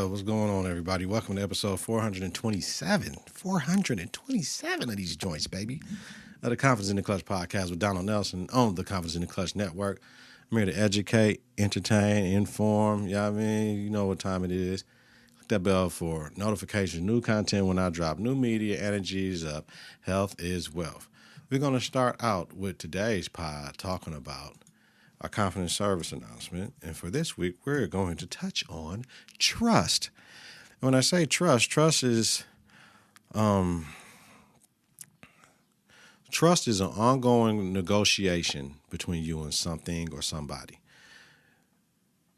What's going on, everybody? Welcome to episode 427. 427 of these joints, baby. The Confidence in the Klutch Podcast with Donald Nelson on the Confidence in the Klutch Network. I'm here to educate, entertain, inform. You know what I mean? You know what time it is. Click that bell for notifications, new content when I drop, new media, energy is up, health is wealth. We're going to start out with today's pod talking about our Konfident Service Announcement. And for this week, we're going to touch on trust. When I say trust is trust is an ongoing negotiation between you and something or somebody.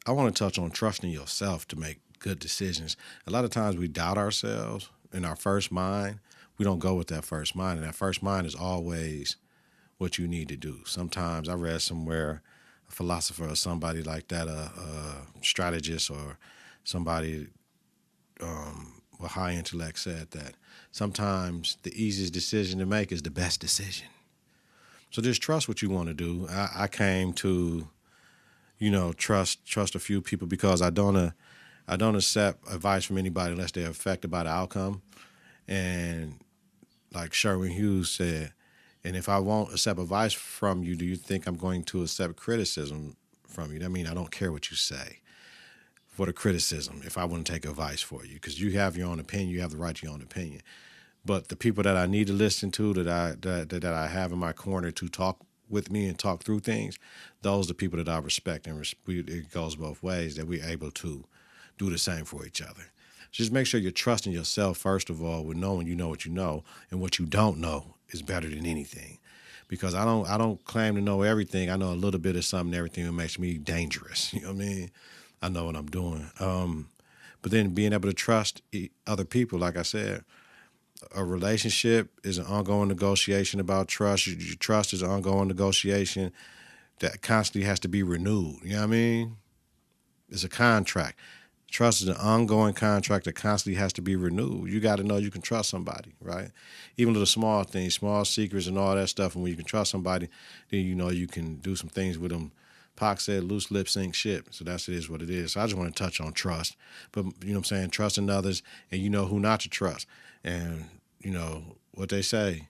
I want to touch on trusting yourself to make good decisions. A lot of times we doubt ourselves in our first mind. We don't go with that first mind, and that first mind is always what you need to do. Sometimes I read somewhere a philosopher or somebody like that, a strategist or somebody with high intellect said that sometimes the easiest decision to make is the best decision. So just trust what you want to do. I came to, trust a few people because I don't accept advice from anybody unless they're affected by the outcome. And like Sherwin Hughes said, and if I won't accept advice from you, do you think I'm going to accept criticism from you? That means I don't care what you say for the criticism if I wouldn't take advice for you, because you have your own opinion. You have the right to your own opinion. But the people that I need to listen to, that I have in my corner to talk with me and talk through things, those are the people that I respect. And it goes both ways, that we're able to do the same for each other. Just make sure you're trusting yourself, first of all, with knowing you know what you know, and what you don't know is better than anything. Because I don't claim to know everything. I know a little bit of something, everything that makes me dangerous. You know what I mean? I know what I'm doing. But then being able to trust other people, like I said, a relationship is an ongoing negotiation about trust. Your trust is an ongoing negotiation that constantly has to be renewed. You know what I mean? It's a contract. Trust is an ongoing contract that constantly has to be renewed. You got to know you can trust somebody, right? Even little small things, small secrets and all that stuff. And when you can trust somebody, then you know you can do some things with them. Pac said, loose lips sink ship. So it is what it is. So I just want to touch on trust. But, you know what I'm saying, trusting others, and you know who not to trust. And, you know, what they say,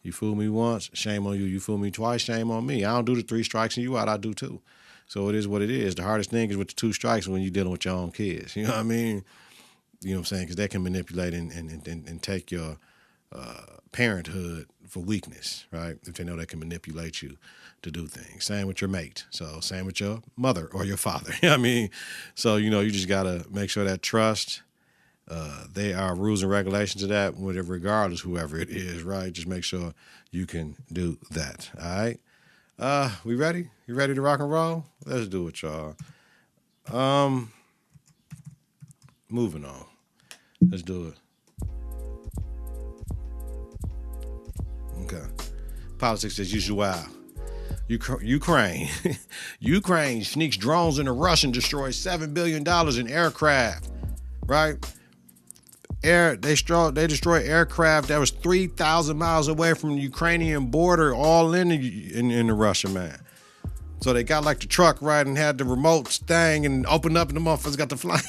you fool me once, shame on you. You fool me twice, shame on me. I don't do the 3 strikes and you out, I do too. So it is what it is. The hardest thing is with the 2 strikes when you're dealing with your own kids. You know what I mean? You know what I'm saying? Because they can manipulate and take your parenthood for weakness, right? If they know they can manipulate you to do things. Same with your mate. So same with your mother or your father. You know what I mean? So, you know, you just got to make sure that trust, there are rules and regulations to that, regardless whoever it is, right? Just make sure you can do that, all right? We ready? You ready to rock and roll? Let's do it, y'all. Moving on. Let's do it. Okay. Politics as usual. Ukraine. Ukraine sneaks drones into Russia and destroys $7 billion in aircraft. Right? They destroyed aircraft that was 3,000 miles away from the Ukrainian border, all in the Russia, man. So they got like the truck, right, and had the remote thing and opened up and the motherfuckers got to fly.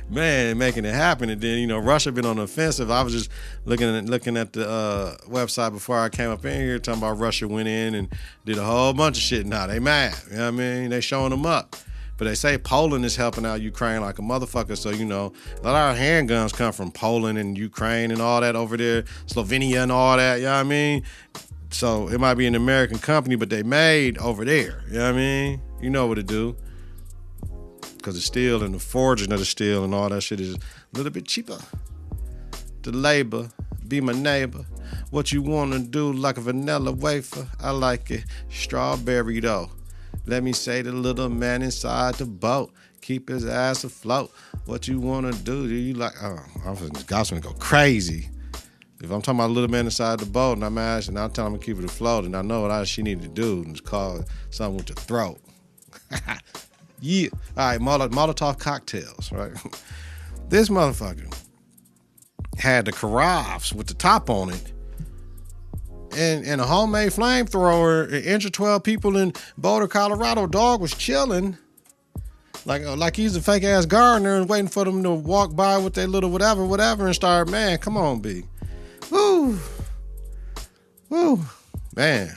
Man, making it happen. And then, you know, Russia been on the offensive. I was just looking at the website before I came up in here, talking about Russia went in and did a whole bunch of shit. Now they mad. You know what I mean? They showing them up. But they say Poland is helping out Ukraine like a motherfucker. So, you know, a lot of handguns come from Poland and Ukraine and all that over there, Slovenia and all that, you know what I mean? So it might be an American company, but they made over there, you know what I mean? You know what to do. Because the steel and the forging of the steel and all that shit is a little bit cheaper. The labor, be my neighbor. What you want to do like a vanilla wafer? I like it strawberry though. Let me say the little man inside the boat. Keep his ass afloat. What you want to do you like? Oh, God's going to go crazy. If I'm talking about little man inside the boat and I'm asking, I'm telling him to keep it afloat and I know what she need to do and just call it something with the throat. Yeah. All right, Molotov cocktails, right? This motherfucker had the carafes with the top on it, and a homemade flamethrower, and injured 12 people in Boulder, Colorado. Dog was chilling. Like he's a fake ass gardener and waiting for them to walk by with their little whatever and start, man, come on, B. Woo. Man.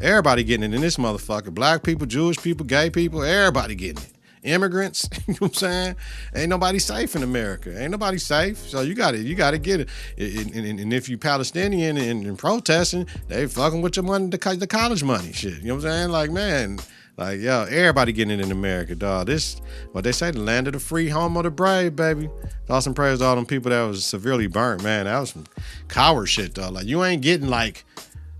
Everybody getting it in this motherfucker. Black people, Jewish people, gay people, everybody getting it. Immigrants, you know what I'm saying? Ain't nobody safe in America. Ain't nobody safe. So you gotta get it. And if you Palestinian and protesting, they fucking with your money, the college money shit. You know what I'm saying? Like, man. Like, yo, everybody getting it in America, dog. This, what they say, the land of the free, home of the brave, baby. Thoughts and prayers to all them people that was severely burnt, man. That was some coward shit, dog. Like, you ain't getting, like,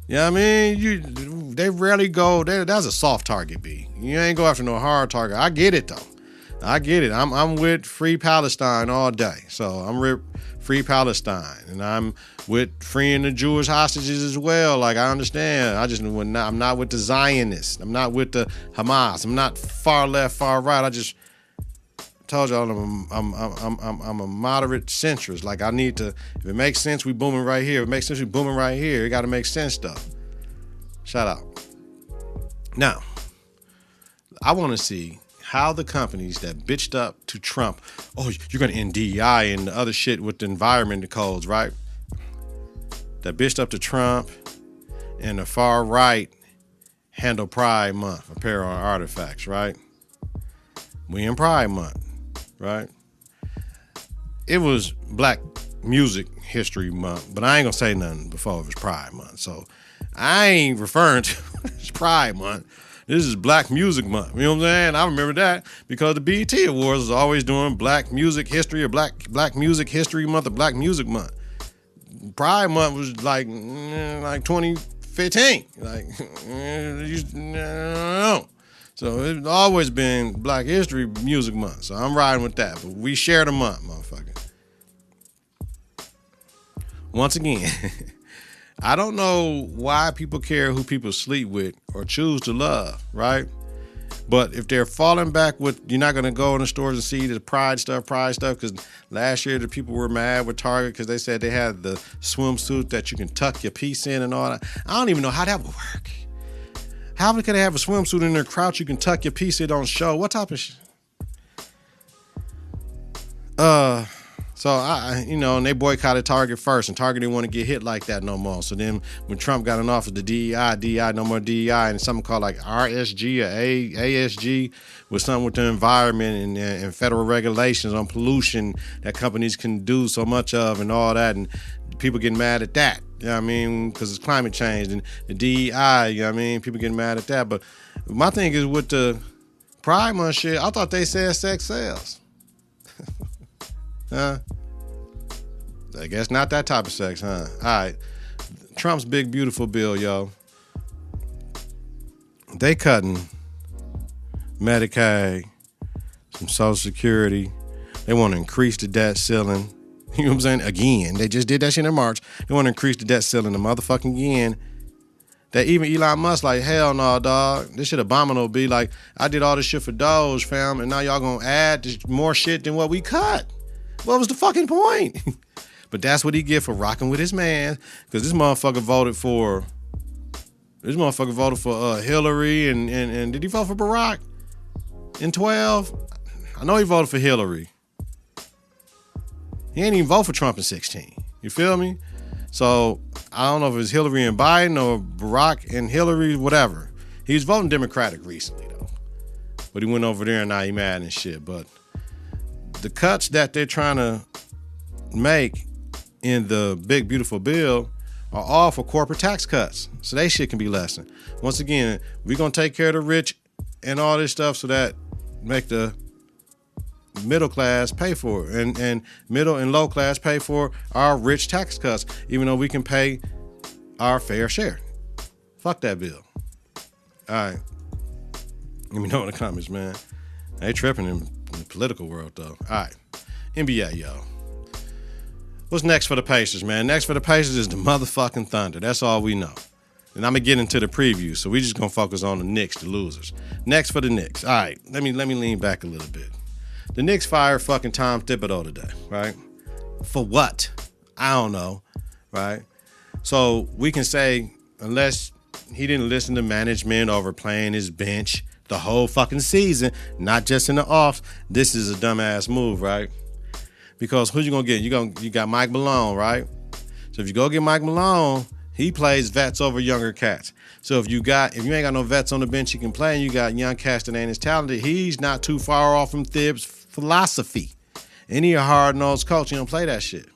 you know what I mean? They rarely go, that's a soft target, B. You ain't go after no hard target. I get it, though. I get it. I'm with Free Palestine all day. So I'm with Free Palestine. And I'm with freeing the Jewish hostages as well. Like, I understand. I'm not with the Zionists. I'm not with the Hamas. I'm not far left, far right. I just told y'all I'm a moderate centrist. Like, I need to, if it makes sense, we booming right here. If it makes sense, we booming right here. It got to make sense, though. Shout out. Now, I want to see how the companies that bitched up to Trump, oh, you're going to end DEI and the other shit with the environment codes, right? That bitched up to Trump and the far right handle Pride Month, apparel and artifacts, right? We in Pride Month, right? It was Black Music History Month, but I ain't going to say nothing before it was Pride Month. So I ain't referring to it's Pride Month. This is Black Music Month. You know what I'm saying? I remember that because the BET Awards was always doing Black Music History or Black Music History Month or Black Music Month. Pride Month was like 2015. Like, no. So it's always been Black History Music Month. So I'm riding with that. But we share the month, motherfucker. Once again, I don't know why people care who people sleep with or choose to love, right? But if they're falling back with, you're not going to go in the stores and see the pride stuff, because last year the people were mad with Target because they said they had the swimsuit that you can tuck your piece in and all that. I don't even know how that would work. How could they have a swimsuit in their crouch you can tuck your piece in on show? What type of shit? So and they boycotted Target first, and Target didn't want to get hit like that no more. So then when Trump got in office, the DEI, no more DEI, and something called like RSG or ASG was something with the environment and federal regulations on pollution that companies can do so much of and all that, and people getting mad at that. You know what I mean? Because it's climate change and the DEI, you know what I mean? People getting mad at that. But my thing is with the Pride Month shit, I thought they said sex sells. Huh? I guess not that type of sex, huh? All right. Trump's big, beautiful bill, yo. They cutting Medicaid, some Social Security. They want to increase the debt ceiling. You know what I'm saying? Again. They just did that shit in March. They want to increase the debt ceiling the motherfucking again. That even Elon Musk like, hell no, dog. This shit abominable. Be like, I did all this shit for Doge, fam, and now y'all gonna add more shit than what we cut. What was the fucking point? But that's what he get for rocking with his man, because this motherfucker voted for Hillary and did he vote for Barack in 12? I know he voted for Hillary. He ain't even vote for Trump in 16. You feel me? So I don't know if it's Hillary and Biden or Barack and Hillary, whatever. He was voting Democratic recently though, but he went over there and now he mad and shit. But the cuts that they're trying to make in the big, beautiful bill are all for corporate tax cuts. So they shit can be lessened. Once again, we're going to take care of the rich and all this stuff so that make the middle class pay for it. And middle and low class pay for our rich tax cuts, even though we can pay our fair share. Fuck that bill. All right. Let me know in the comments, man. They tripping in the political world, though. All right. NBA, yo. What's next for the Pacers, man? Next for the Pacers is the motherfucking Thunder. That's all we know. And I'm going to get into the preview, so we just going to focus on the Knicks, the losers. Next for the Knicks. All right. Let me lean back a little bit. The Knicks fired fucking Tom Thibodeau today, right? For what? I don't know, right? So we can say, unless he didn't listen to management overplaying his bench the whole fucking season, not just in the offs, this is a dumbass move, right? Because who you gonna get? You got Mike Malone, right? So if you go get Mike Malone, he plays vets over younger cats. So if you ain't got no vets on the bench you can play, and you got young cats that ain't as talented, he's not too far off from Thibs' philosophy. And he a hard-nosed coach. He don't play that shit.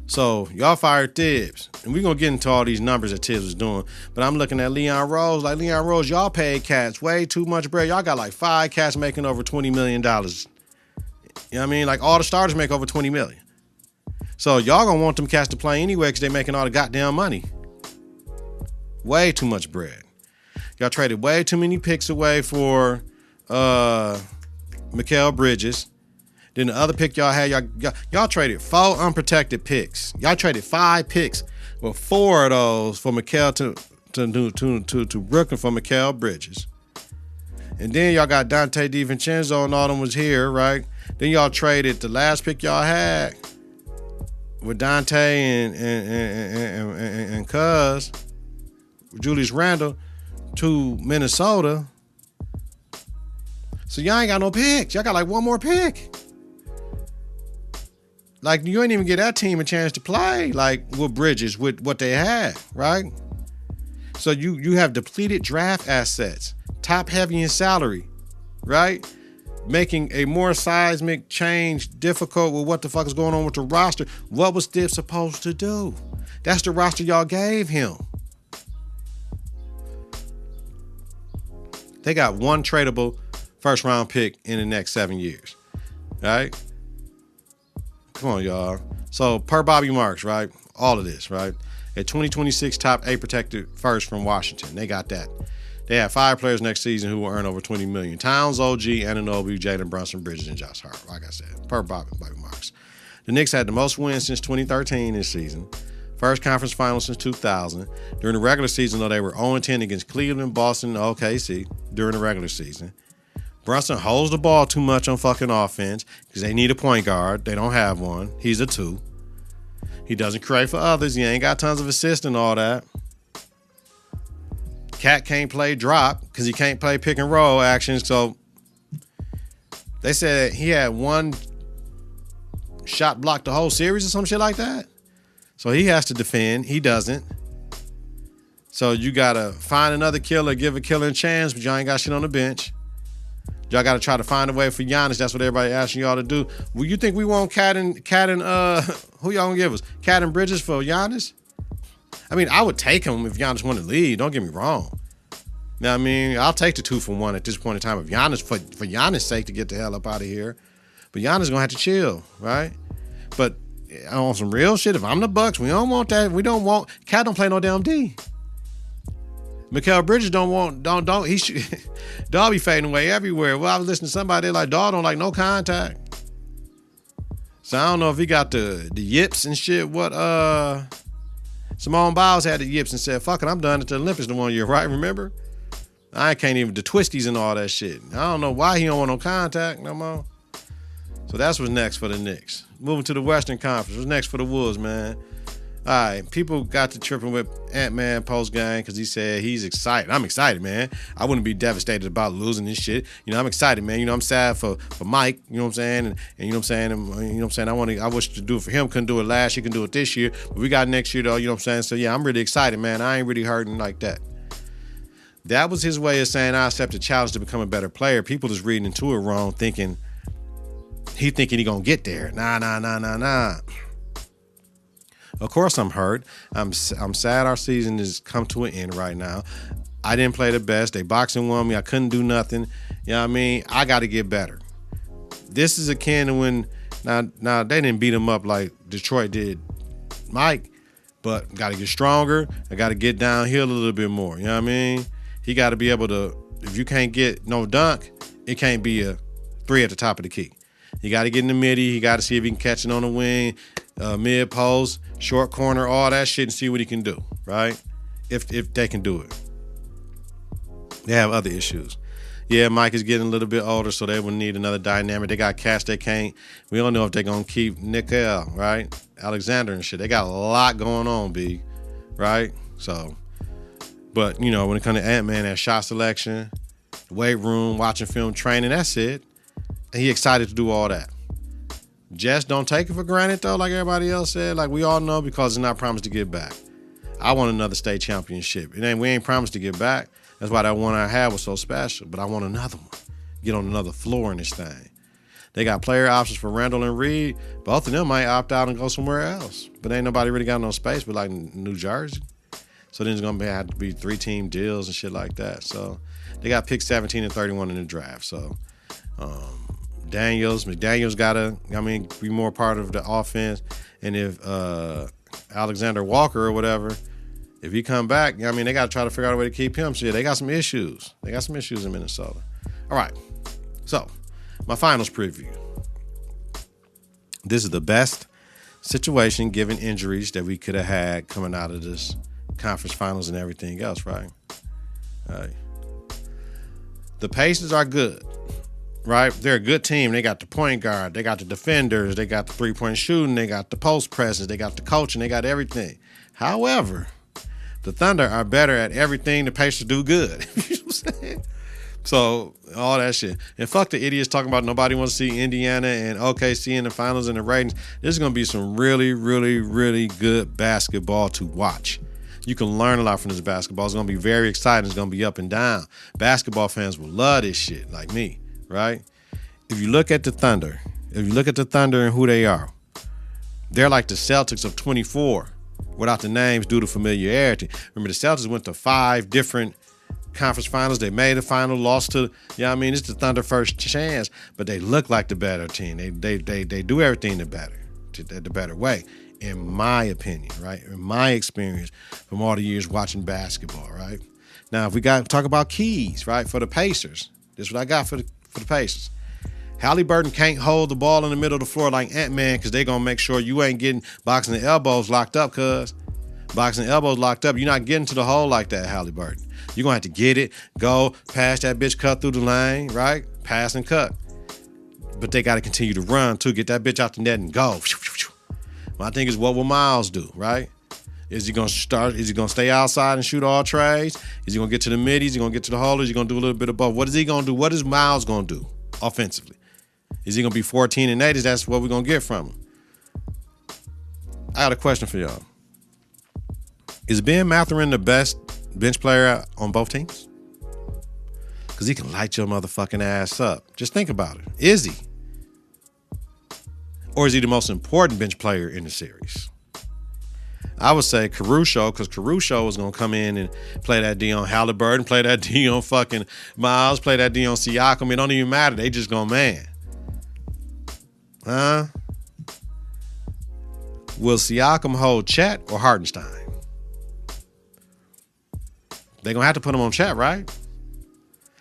So y'all fired Thibs. And we're going to get into all these numbers that Thibs was doing. But I'm looking at Leon Rose. Like, Leon Rose, y'all paid cats way too much bread. Y'all got like 5 cats making over $20 million. You know what I mean? Like, all the starters make over $20 million. So y'all going to want them cats to play anyway because they making all the goddamn money. Way too much bread. Y'all traded way too many picks away for Mikal Bridges. Then the other pick y'all had, y'all traded 4 unprotected picks. Y'all traded 5 picks, with 4 of those for Mikal to Brooklyn for Mikal Bridges. And then y'all got Dante DiVincenzo and all them was here, right? Then y'all traded the last pick y'all had with Dante and Cuz, Julius Randle, to Minnesota. So y'all ain't got no picks. Y'all got like 1 more pick. Like, you ain't even get that team a chance to play, like, with Bridges, with what they had, right? So you have depleted draft assets, top heavy in salary, right? Making a more seismic change difficult with what the fuck is going on with the roster. What was Thibs supposed to do? That's the roster y'all gave him. They got 1 tradable first round pick in the next 7 years, right? Come on, y'all. So per Bobby Marks, right? All of this, right? A 2026 top 8 protected first from Washington. They got that. They have 5 players next season who will earn over $20 million. Towns, OG, Anunoby, Jalen Brunson, Bridges, and Josh Hart. Like I said, per Bobby Marks. The Knicks had the most wins since 2013 this season. First conference final since 2000. During the regular season, though, they were 0-10 against Cleveland, Boston, and OKC during the regular season. Brunson holds the ball too much on fucking offense because they need a point guard. They don't have one. He's a 2. He doesn't create for others. He ain't got tons of assists and all that. Cat can't play drop because he can't play pick and roll action. So they said he had 1 shot blocked the whole series or some shit like that. So he has to defend. He doesn't. So you got to find another killer, give a killer a chance, but y'all ain't got shit on the bench. Y'all got to try to find a way for Giannis. That's what everybody asking y'all to do. Well, you think we want Cat and who y'all gonna give us? Cat and Bridges for Giannis? I mean, I would take him if Giannis wanted to leave. Don't get me wrong. Now, I mean, I'll take the 2 for 1 at this point in time. If Giannis, for Giannis' sake, to get the hell up out of here. But Giannis gonna have to chill, right? But on some real shit, if I'm the Bucks, we don't want that. We don't want Cat. Don't play no damn D. Mikal Bridges don't he should dog be fading away everywhere. Well, I was listening to somebody, they like, dog don't like no contact. So I don't know if he got the yips and shit. What Simone Biles had the yips and said, fuck it, I'm done at the Olympics the 1 year, right? Remember? I can't even the twisties and all that shit. I don't know why he don't want no contact no more. So that's what's next for the Knicks. Moving to the Western Conference. What's next for the Wolves, man? All right, people got to tripping with Ant-Man post-game because he said he's excited. I'm excited, man. I wouldn't be devastated about losing this shit. You know, I'm excited, man. You know, I'm sad for Mike, you know what I'm saying? And you know what I'm saying? And, you know what I'm saying? I wish to do it for him. Couldn't do it last year, can do it this year. But we got next year, though, you know what I'm saying? So, yeah, I'm really excited, man. I ain't really hurting like that. That was his way of saying I accept the challenge to become a better player. People is reading into it wrong, thinking he going to get there. Nah. Of course I'm hurt. I'm sad our season has come to an end right now. I didn't play the best. They boxing won me. I couldn't do nothing. You know what I mean? I got to get better. This is akin to when, now they didn't beat him up like Detroit did Mike, but got to get stronger. I got to get downhill a little bit more. You know what I mean? He got to be able to, if you can't get no dunk, it can't be a 3 at the top of the key. You got to get in the midi. You got to see if he can catch it on the wing, mid post, short corner, all that shit, and see what he can do, right? If they can do it. They have other issues. Yeah, Mike is getting a little bit older, so they will need another dynamic. They got cats they can't. We don't know if they're going to keep Nickel, right? Alexander and shit. They got a lot going on, B, right? So, but, you know, when it comes to Ant-Man, that shot selection, weight room, watching film, training, that's it. And he excited to do all that. Just don't take it for granted, though, like everybody else said. Like we all know, because it's not promised to get back. I want another state championship. We ain't promised to get back. That's why that one I had was so special. But I want another one. Get on another floor in this thing. They got player options for Randall and Reed. Both of them might opt out and go somewhere else. But ain't nobody really got no space but like New Jersey. So then it's going to have to be 3-team deals and shit like that. So they got pick 17 and 31 in the draft. So McDaniels got to, be more part of the offense. And if Alexander Walker or whatever, if he come back, they got to try to figure out a way to keep him. So yeah, they got some issues. They got some issues in Minnesota. All right. So my finals preview. This is the best situation given injuries that we could have had coming out of this conference finals and everything else, right? All right. The Pacers are good, right? They're a good team. They got the point guard. They got the defenders. They got the three-point shooting. They got the post presence. They got the coaching. They got everything. However, the Thunder are better at everything the Pacers do good. You know what I'm saying? So, all that shit. And fuck the idiots talking about nobody wants to see Indiana and OKC in the finals and the ratings. This is going to be some really, really, really good basketball to watch. You can learn a lot from this basketball. It's going to be very exciting. It's going to be up and down. Basketball fans will love this shit, like me, right? If you look at the Thunder, and who they are, they're like the Celtics of 24 without the names due to familiarity. Remember, the Celtics went to 5 different conference finals. They made the final, lost to, it's the Thunder first chance, but they look like the better team. They do everything the better way, in my opinion, right? In my experience from all the years watching basketball, right? Now, if we got to talk about keys, right, for the Pacers, this is what I got for the Pacers. Halliburton can't hold the ball in the middle of the floor like Ant-Man, because they're going to make sure you ain't getting boxing the elbows locked up, cuz. Boxing the elbows locked up, you're not getting to the hole like that, Halliburton. You're going to have to get it, go, pass that bitch, cut through the lane, right? Pass and cut. But they got to continue to run, too. Get that bitch out the net and go. My thing is, what will Miles do, right? Is he going to stay outside and shoot all trades? Is he going to get to the middies? Is he going to get to the hole? Is he going to do a little bit of both? What is he going to do? What is Miles going to do offensively? Is he going to be 14 and 8? That's what we're going to get from him. I got a question for y'all. Is Ben Mathurin the best bench player on both teams? Because he can light your motherfucking ass up. Just think about it. Is he? Or is he the most important bench player in the series? I would say Caruso, because Caruso is going to come in and play that D on Halliburton, play that D on fucking Miles, play that D on Siakam. It don't even matter. They just going man. Huh? Will Siakam hold Chet or Hartenstein? They're going to have to put him on Chet, right?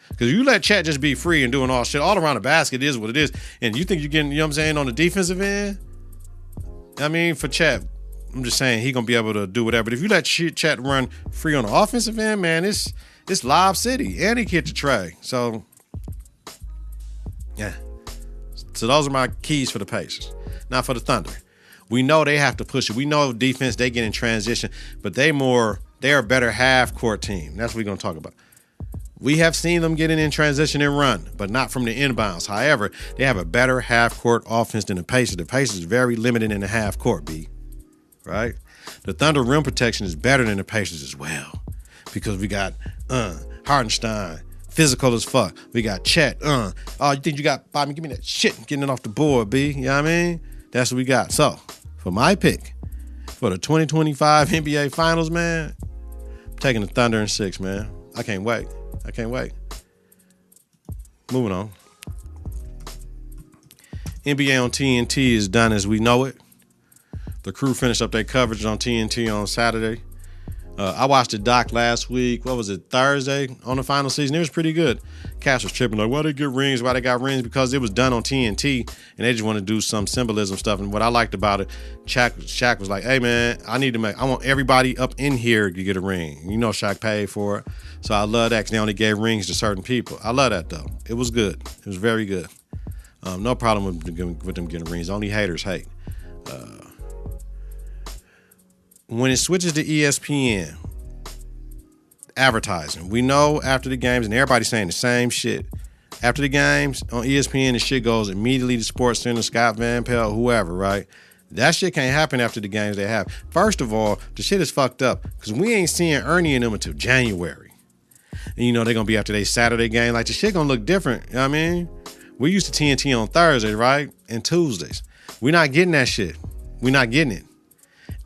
Because you let Chet just be free and doing all shit all around the basket, is what it is. And you think you're getting, on the defensive end? For Chet, I'm just saying he going to be able to do whatever. But if you let Chet run free on the offensive end, man, it's Lob City. And he hit the tray. So, yeah. So those are my keys for the Pacers. Now for the Thunder. We know they have to push it. We know defense, they get in transition. But they're a better half-court team. That's what we're going to talk about. We have seen them getting in transition and run, but not from the inbounds. However, they have a better half-court offense than the Pacers. The Pacers is very limited in the half-court, B. Right? The Thunder rim protection is better than the Pacers as well, because we got Hartenstein, physical as fuck. We got Chet. Oh, you think you got Bobby? Give me that shit. Getting it off the board, B. You know what I mean? That's what we got. So, for my pick for the 2025 NBA Finals, man, I'm taking the Thunder in 6, man. I can't wait. Moving on. NBA on TNT is done as we know it. The crew finished up their coverage on TNT on Saturday. I watched the doc last week. What was it, Thursday, on the final season. It was pretty good. Cass was tripping like, why they get rings? Why they got rings? Because it was done on TNT, and they just want to do some symbolism stuff. And what I liked about it, Shaq was like, hey man, I want everybody up in here to get a ring. You know, Shaq paid for it, so I love that because they only gave rings to certain people. I love that though. It was good. It was very good. No problem with them getting rings. Only haters hate. When it switches to ESPN, advertising. We know after the games, and everybody's saying the same shit. After the games on ESPN, the shit goes immediately to SportsCenter, Scott Van Pelt, whoever, right? That shit can't happen after the games they have. First of all, the shit is fucked up because we ain't seeing Ernie and them until January. And you know they're going to be after their Saturday game. Like the shit going to look different. You know what I mean? We're used to TNT on Thursday, right? And Tuesdays. We're not getting that shit. We're not getting it.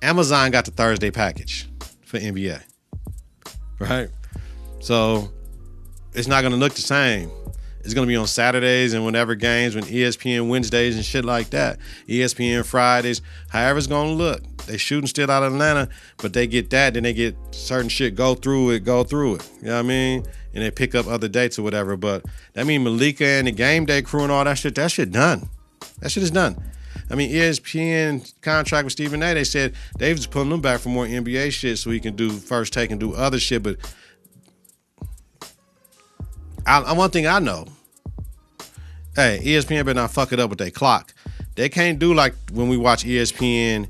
Amazon got the Thursday package for NBA. Right? So it's not going to look the same. It's going to be on Saturdays and whenever games, when ESPN Wednesdays and shit like that. ESPN Fridays, however it's going to look. They shooting still out of Atlanta, but they get that, then they get certain shit, go through it. You know what I mean? And they pick up other dates or whatever. But that mean Malika and the game day crew and all that shit done. That shit is done. I mean, ESPN contract with Stephen A, they said they was pulling them back for more NBA shit so he can do First Take and do other shit. But one thing I know, hey, ESPN better not fuck it up with their clock. They can't do like when we watch ESPN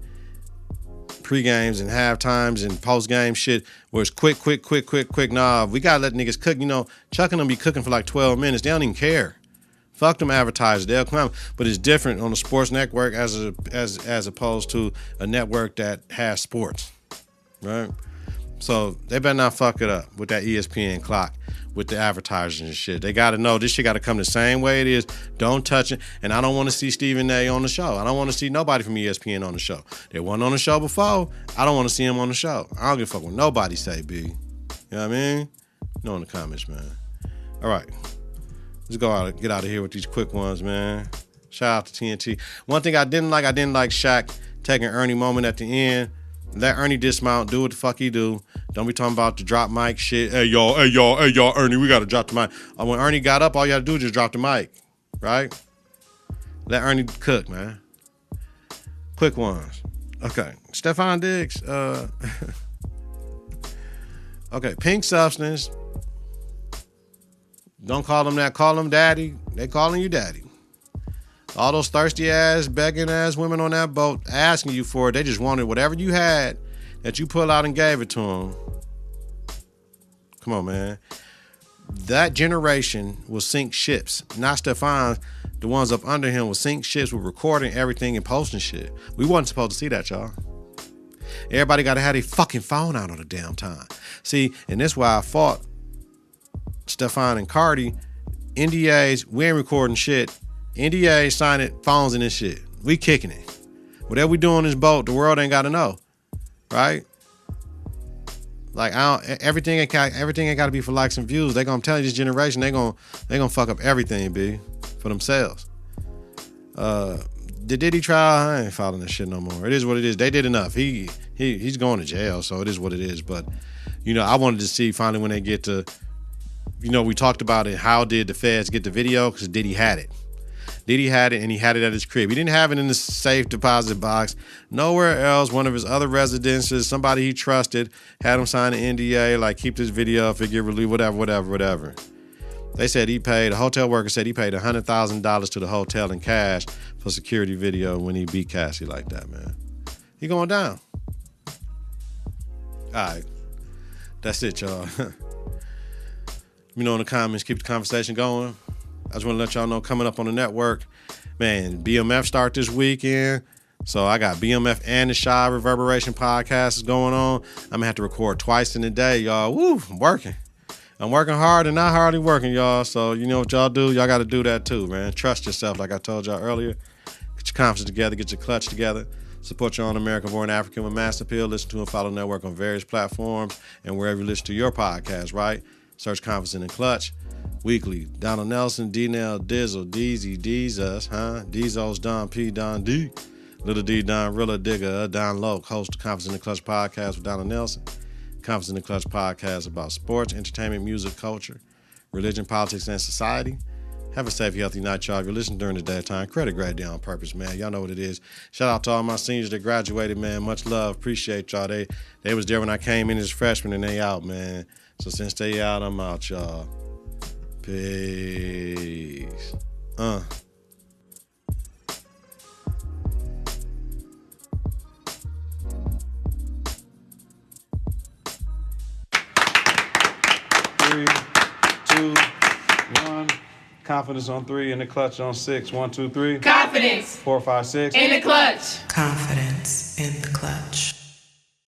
pre-games and half-times and post-game shit where it's quick. Nah, we gotta let niggas cook. You know, Chuck and them be cooking for like 12 minutes. They don't even care. Fuck them advertisers. They'll come. But it's different on the sports network as opposed to a network that has sports, right? So they better not fuck it up with that ESPN clock with the advertisers and shit. They got to know this shit got to come the same way it is. Don't touch it. And I don't want to see Stephen A on the show. I don't want to see nobody from ESPN on the show. They weren't on the show before. I don't want to see him on the show. I don't give a fuck what nobody say, B. You know what I mean? Know in the comments, man. All right. Let's get out of here with these quick ones, man. Shout out to TNT. One thing I didn't like Shaq taking Ernie moment at the end. Let Ernie dismount, do what the fuck he do. Don't be talking about the drop mic shit. Hey, y'all, Ernie, we got to drop the mic. When Ernie got up, all you got to do is just drop the mic, right? Let Ernie cook, man. Quick ones. Okay, Stefon Diggs. Okay, pink substance. Don't call him that. Call him daddy. They calling you daddy. All those thirsty ass, begging ass women on that boat asking you for it. They just wanted whatever you had that you pulled out and gave it to them. Come on, man. That generation will sink ships. Not Stefon. The ones up under him will sink ships with recording everything and posting shit. We wasn't supposed to see that, y'all. Everybody got to have their fucking phone out all the damn time. See, and that's why I fought Stefon and Cardi. NDAs, we ain't recording shit. NDA, sign it, phones and this shit. We kicking it. Whatever we do on this boat, the world ain't got to know, right? Like everything ain't got to be for likes and views. They gonna tell you this generation they gonna fuck up everything, B, for themselves. The Diddy trial, I ain't following that shit no more. It is what it is. They did enough. He's going to jail, so it is what it is. But you know, I wanted to see finally when they get to, you know, we talked about it. How did the feds get the video? Because Diddy had it. Diddy had it, and he had it at his crib. He didn't have it in the safe deposit box. Nowhere else. One of his other residences, somebody he trusted, had him sign an NDA, like keep this video if it get released, whatever. They said the hotel worker said he paid $100,000 to the hotel in cash for security video when he beat Cassie like that, man. He going down. All right. That's it, y'all. You know, in the comments, keep the conversation going. I just want to let y'all know, coming up on the network, man, BMF start this weekend. So I got BMF and the Shy Reverberation podcast is going on. I'm going to have to record twice in a day, y'all. Woo, I'm working. I'm working hard and not hardly working, y'all. So you know what y'all do? Y'all got to do that too, man. Trust yourself, like I told y'all earlier. Get your confidence together. Get your clutch together. Support your own American-born African with mass appeal. Listen to and follow the network on various platforms and wherever you listen to your podcast, right? Search Konfident and Klutch. Weekly, Donald Nelson, D-Nell, Dizzle, Deezy, Deezus, Deezos, Don P, Don D, Little D, Don Rilla, Digger, Don Loke, host of Konfident and Klutch Podcast with Donald Nelson. Konfident and Klutch Podcast about sports, entertainment, music, culture. religion, politics, and society. Have a safe, healthy night, y'all. If you're listening during the daytime, credit grad day on purpose, man. Y'all know what it is. Shout out to all my seniors that graduated, man. Much love. Appreciate y'all. They was there when I came in as freshman, and they out, man. So since they out, I'm out, y'all. Peace. 3, 2, 1. Confidence on 3 and the clutch on 6. 1, 2, 3. Confidence. 4, 5, 6. In the clutch. Confidence in the clutch.